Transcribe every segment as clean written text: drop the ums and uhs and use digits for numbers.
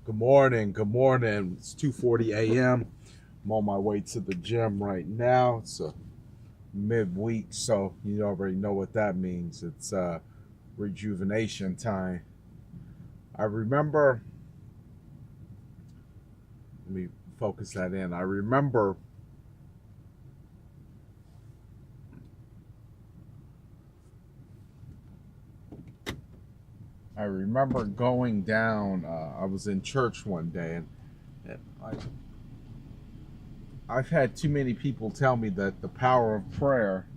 Good morning. Good morning. It's 2:40 a.m. I'm on my way to the gym right now. It's a midweek, so you already know what that means. It's rejuvenation time. I remember, let me focus that in. I remember going down. I was in church one day, and I've had too many people tell me that the power of prayer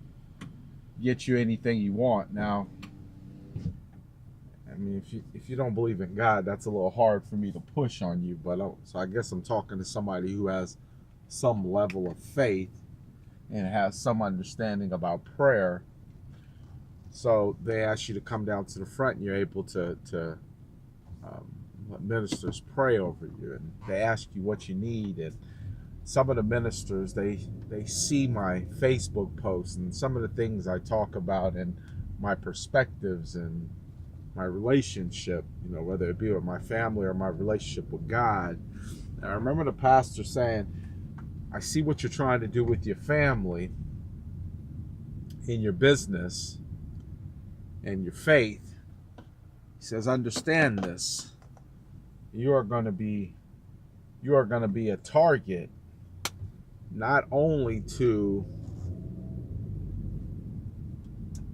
gets you anything you want. Now, I mean, if you don't believe in God, that's a little hard for me to push on you. But so I guess I'm talking to somebody who has some level of faith and has some understanding about prayer. So they ask you to come down to the front, and you're able to let ministers pray over you, and they ask you what you need. And some of the ministers, they see my Facebook posts and some of the things I talk about and my perspectives and my relationship, whether it be with my family or my relationship with God. And I remember the pastor saying, I see what you're trying to do with your family, in your business, and your faith. He says, understand this. You are going to be a target not only to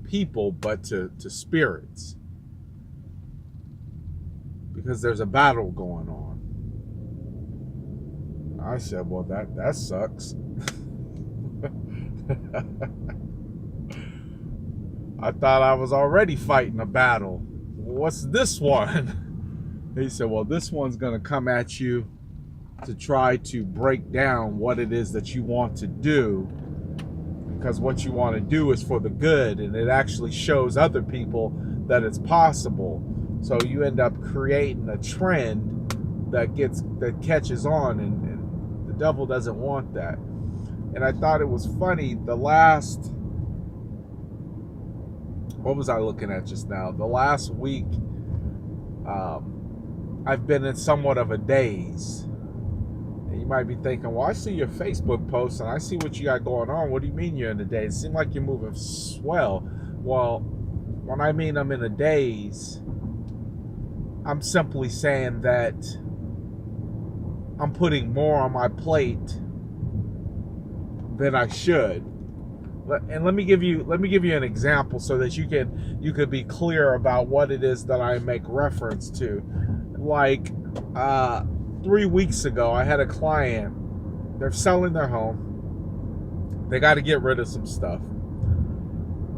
people but to spirits, because there's a battle going on. I said, well, that sucks. I thought I was already fighting a battle. What's this one? He said, well, this one's going to come at you to try to break down what it is that you want to do, because what you want to do is for the good, and it actually shows other people that it's possible. So you end up creating a trend that catches on, and the devil doesn't want that. And I thought it was funny, what was I looking at just now? The last week, I've been in somewhat of a daze. And you might be thinking, well, I see your Facebook posts and I see what you got going on. What do you mean you're in a daze? It seems like you're moving swell. Well, when I mean I'm in a daze, I'm simply saying that I'm putting more on my plate than I should. And let me give you an example so that you could be clear about what it is that I make reference to. Like 3 weeks ago, I had a client. They're selling their home. They got to get rid of some stuff.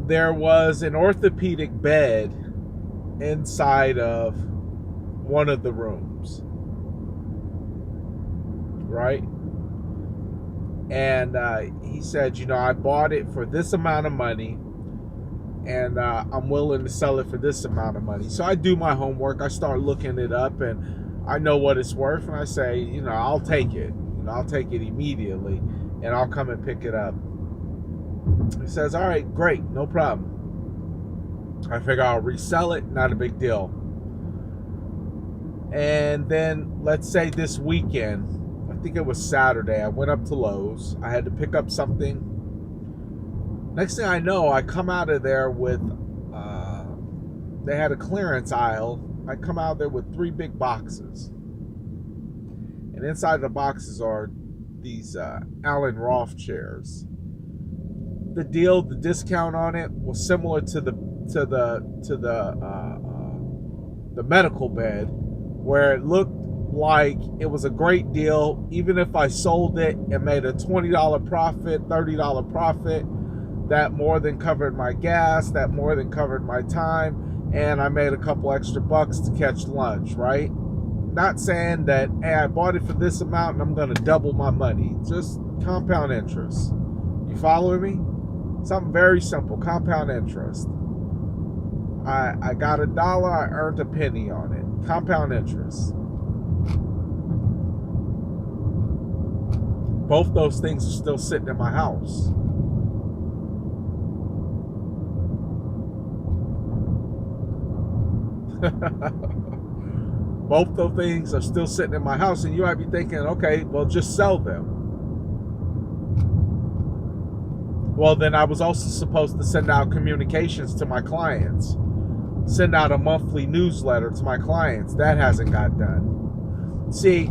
There was an orthopedic bed inside of one of the rooms, right? And he said, I bought it for this amount of money, and I'm willing to sell it for this amount of money. So I do my homework. I start looking it up, and I know what it's worth. And I say, I'll take it. I'll take it immediately, and I'll come and pick it up. He says, all right, great, no problem. I figure I'll resell it, not a big deal. And then let's say this weekend, I think it was Saturday, I went up to Lowe's. I had to pick up something. Next thing I know, I come out of there with, they had a clearance aisle. I come out there with 3 big boxes. And inside the boxes are these Allen Roth chairs. The discount on it was similar to the medical bed, where it looked like it was a great deal. Even if I sold it and made a $20 profit, $30 profit, that more than covered my gas, that more than covered my time, and I made a couple extra bucks to catch lunch, right? Not saying that, hey, I bought it for this amount and I'm going to double my money. Just compound interest. You following me? Something very simple, compound interest. I got $1, I earned a penny on it. Compound interest. Both those things are still sitting in my house. Both those things are still sitting in my house, and you might be thinking, okay, well, just sell them. Well, then I was also supposed to send out communications to my clients, send out a monthly newsletter to my clients. That hasn't got done. See,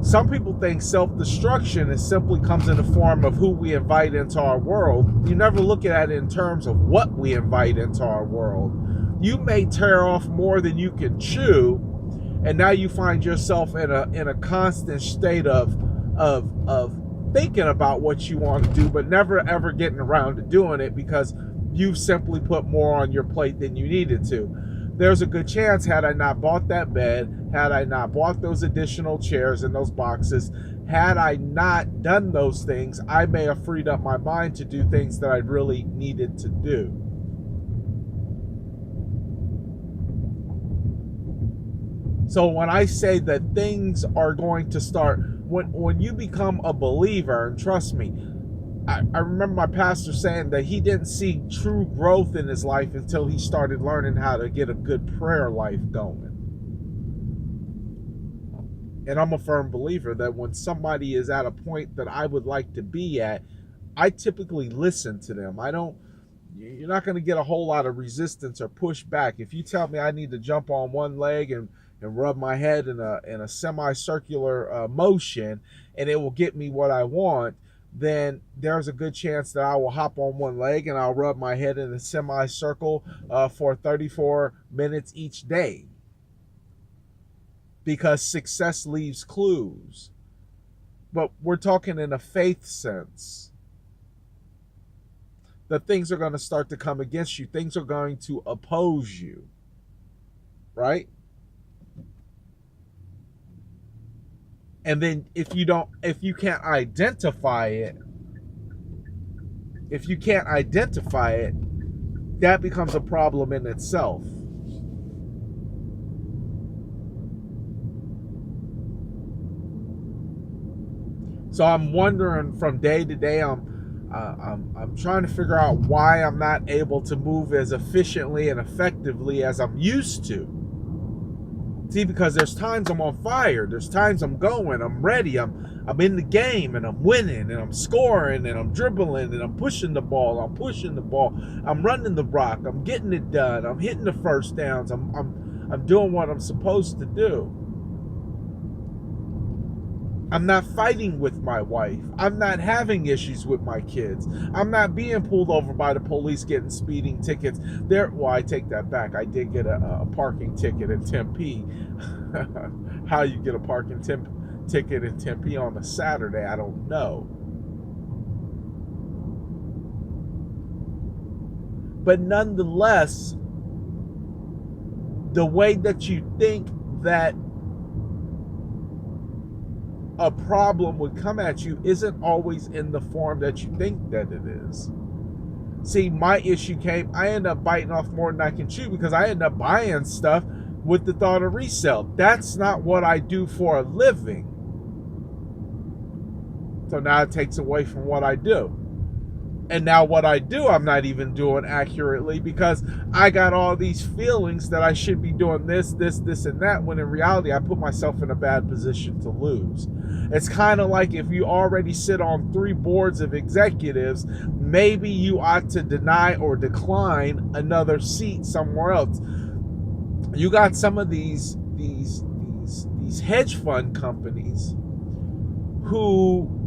some people think self-destruction is simply comes in the form of who we invite into our world. You never look at it in terms of what we invite into our world. You may tear off more than you can chew, and now you find yourself in a constant state of thinking about what you want to do, but never ever getting around to doing it because you've simply put more on your plate than you needed to. There's a good chance, had I not bought that bed, had I not bought those additional chairs and those boxes, had I not done those things, I may have freed up my mind to do things that I really needed to do. So when I say that things are going to start, when you become a believer, and trust me, I remember my pastor saying that he didn't see true growth in his life until he started learning how to get a good prayer life going. And I'm a firm believer that when somebody is at a point that I would like to be at, I typically listen to them. You're not going to get a whole lot of resistance or pushback. If you tell me I need to jump on one leg and rub my head in a semicircular motion, and it will get me what I want, then there's a good chance that I will hop on one leg and I'll rub my head in a semicircle for 34 minutes each day. Because success leaves clues. But we're talking in a faith sense. That things are going to start to come against you. Things are going to oppose you. Right? And then if you can't identify it, that becomes a problem in itself. So I'm wondering from day to day, I'm trying to figure out why I'm not able to move as efficiently and effectively as I'm used to. See, because there's times I'm on fire, there's times I'm going, I'm ready, I'm in the game, and I'm winning, and I'm scoring, and I'm dribbling, and I'm pushing the ball, I'm running the rock, I'm getting it done, I'm hitting the first downs, I'm doing what I'm supposed to do. I'm not fighting with my wife. I'm not having issues with my kids. I'm not being pulled over by the police getting speeding tickets. Well, I take that back. I did get a parking ticket in Tempe. How you get a parking ticket in Tempe on a Saturday, I don't know. But nonetheless, the way that you think that a problem would come at you isn't always in the form that you think that it is. See, my issue came, I end up biting off more than I can chew because I end up buying stuff with the thought of resale. That's not what I do for a living. So now it takes away from what I do. And now what I do, I'm not even doing accurately because I got all these feelings that I should be doing this, and that, when in reality, I put myself in a bad position to lose. It's kind of like if you already sit on 3 boards of executives, maybe you ought to deny or decline another seat somewhere else. You got some of these hedge fund companies who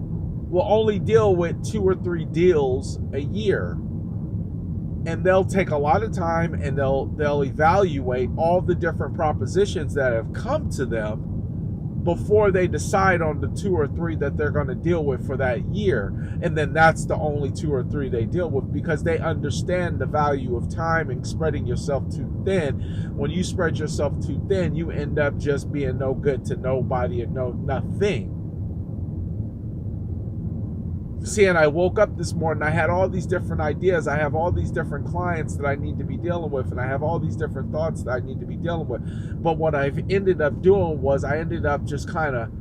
will only deal with 2 or 3 deals a year, and they'll take a lot of time and they'll evaluate all the different propositions that have come to them before they decide on the 2 or 3 that they're going to deal with for that year. And then that's the only 2 or 3 they deal with because they understand the value of time and spreading yourself too thin. When you spread yourself too thin, you end up just being no good to nobody and nothing. See, and I woke up this morning, I had all these different ideas. I have all these different clients that I need to be dealing with, and I have all these different thoughts that I need to be dealing with. But what I've ended up doing was I ended up just kind of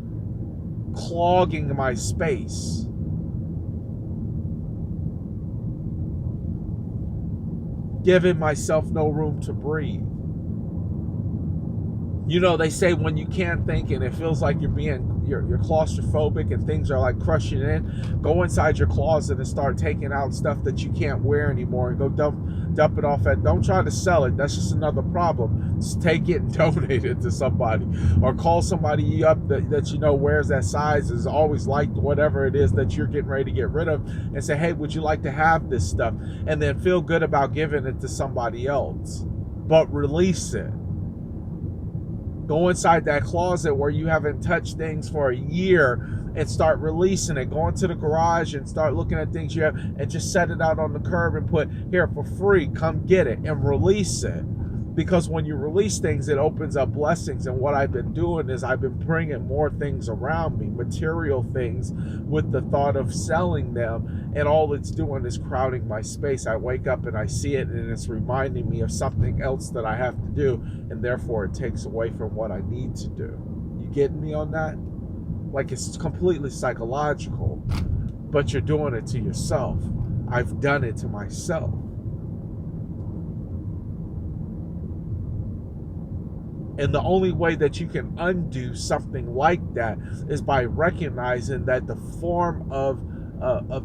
clogging my space. Giving myself no room to breathe. You know, they say when you can't think and it feels like you're claustrophobic and things are like crushing in, go inside your closet and start taking out stuff that you can't wear anymore and go dump it off don't try to sell it. That's just another problem. Just take it and donate it to somebody, or call somebody up that you know wears that size, is always liked whatever it is that you're getting ready to get rid of, and say, hey, would you like to have this stuff? And then feel good about giving it to somebody else, but release it. Go inside that closet where you haven't touched things for a year and start releasing it. Go into the garage and start looking at things you have and just set it out on the curb and put, here for free, come get it, and release it. Because when you release things, it opens up blessings. And what I've been doing is I've been bringing more things around me, material things, with the thought of selling them. And all it's doing is crowding my space. I wake up and I see it, and it's reminding me of something else that I have to do. And therefore, it takes away from what I need to do. You getting me on that? Like, it's completely psychological, but you're doing it to yourself. I've done it to myself. And the only way that you can undo something like that is by recognizing that the form of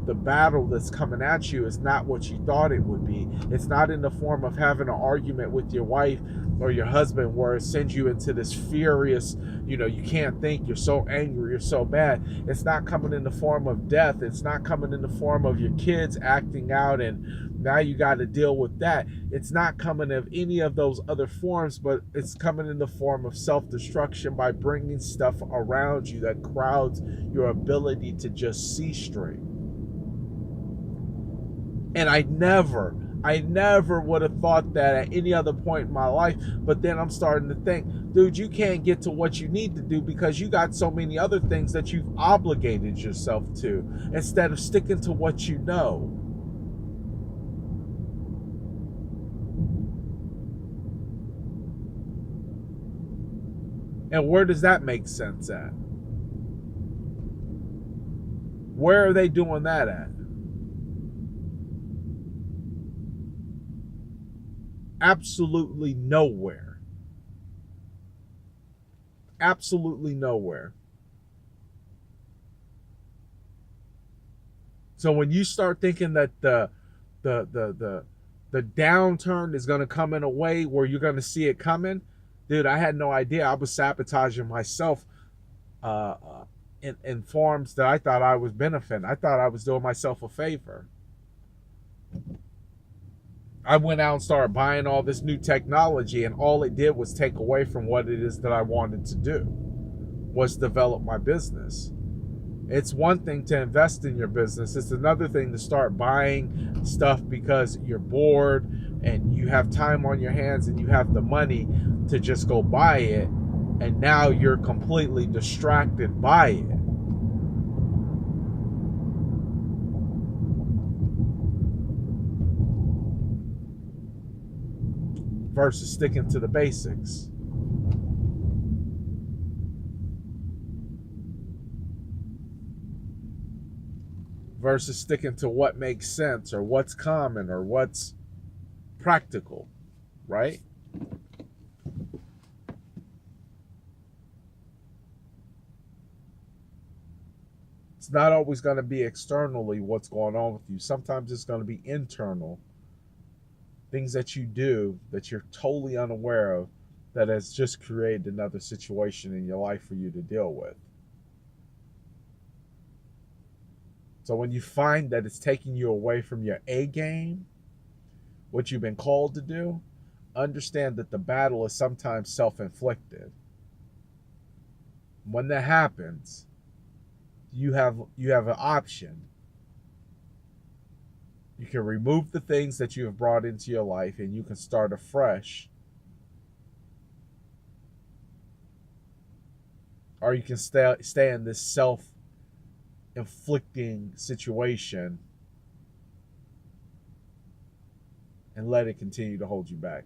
the battle that's coming at you is not what you thought it would be. It's not in the form of having an argument with your wife or your husband where it sends you into this furious, you can't think, you're so angry, you're so mad. It's not coming in the form of death. It's not coming in the form of your kids acting out and now you got to deal with that. It's not coming of any of those other forms, but it's coming in the form of self-destruction by bringing stuff around you that crowds your ability to just see straight. And I never would have thought that at any other point in my life. But then I'm starting to think, dude, you can't get to what you need to do because you got so many other things that you've obligated yourself to, instead of sticking to what you know. And where does that make sense at? Where are they doing that at? Absolutely nowhere. Absolutely nowhere. So when you start thinking that the downturn is going to come in a way where you're going to see it coming, dude, I had no idea. I was sabotaging myself in forms that I thought I was benefiting. I thought I was doing myself a favor. I went out and started buying all this new technology, and all it did was take away from what it is that I wanted to do, was develop my business. It's one thing to invest in your business. It's another thing to start buying stuff because you're bored and you have time on your hands and you have the money to just go buy it, and now you're completely distracted by it. Versus sticking to the basics. Versus sticking to what makes sense or what's common or what's practical, right? It's not always going to be externally what's going on with you. Sometimes it's going to be internal. Things that you do that you're totally unaware of that has just created another situation in your life for you to deal with. So when you find that it's taking you away from your A game, what you've been called to do, understand that the battle is sometimes self-inflicted. When that happens, you have an option. You can remove the things that you have brought into your life and you can start afresh. Or you can stay in this self-inflicting situation and let it continue to hold you back.